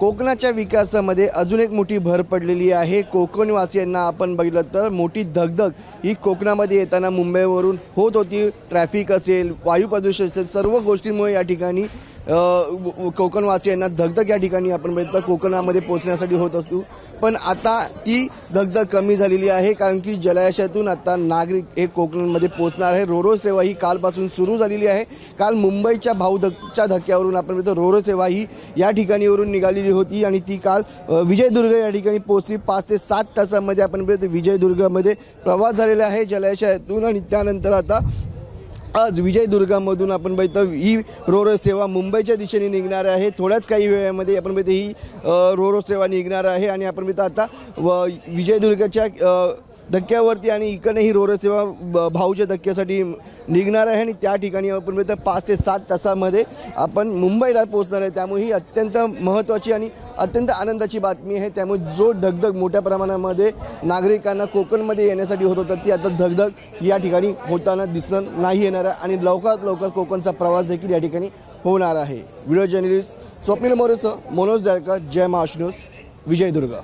कोकणाच्या विकासामध्ये अजून एक मोठी भर पडलेली आहे। कोकणवासियांना आपण बघितलं तर मोठी धगधग ही कोकणामध्ये येताना मुंबईवरून होत होती। ट्रॅफिक असेल, वायू प्रदूषण असेल, सर्व गोष्टींमुळे या ठिकाणी कोकणवासियांना धगधग या ठिकाणी आपण बघितलं कोकणामध्ये पोहोचण्यासाठी होत असतो। पण आता ती धगधग कमी झालेली आहे, कारण की जलाशयातून आता नागरिक हे कोकणामध्ये पोहोचणार आहे। रोरो सेवा ही कालपासून सुरू झालेली आहे। काल मुंबईच्या भाऊच्या धक्क्यावरून आपण बघतो रोरो सेवा ही या ठिकाणीवरून निघालेली होती आणि ती काल विजयदुर्ग या ठिकाणी पोहोचली। 5 ते 7 तासांमध्ये आपण बघतो विजयदुर्गमध्ये प्रवास झालेला आहे जलाशयातून आणि त्यानंतर आता आज विजयदुर्गामधून आपण बघतो ही रोरो सेवा मुंबईच्या दिशेने निघणार आहे। थोड्याच काही वेळामध्ये आपण बघतो ही रोरो सेवा निघणार आहे आणि आपण बघतो आता विजयदुर्गाच्या धक्क्यावरती आणि इकडे ही रोरो सेवा भाऊच्या धक्क्यासाठी निघणार आहे आणि त्या ठिकाणी आपण बघतो 5 ते 7 तासामध्ये आपण मुंबईला पोहोचणार आहे। त्यामुळे ही अत्यंत महत्त्वाची आणि अत्यंत आनंदाची बातमी आहे। त्यामुळे जो धगधग मोठ्या प्रमाणामध्ये नागरिकांना कोकणमध्ये येण्यासाठी होत होता ती आता धगधग या ठिकाणी होताना दिसणार नाही येणार आहे आणि लवकरात लवकर कोकणचा प्रवास देखील या ठिकाणी होणार आहे। व्हिडिओ जर्नलिस्ट स्वप्नील मोरेसह मनोज जायकर, जय महाराष्ट्र न्यूज, विजयदुर्ग।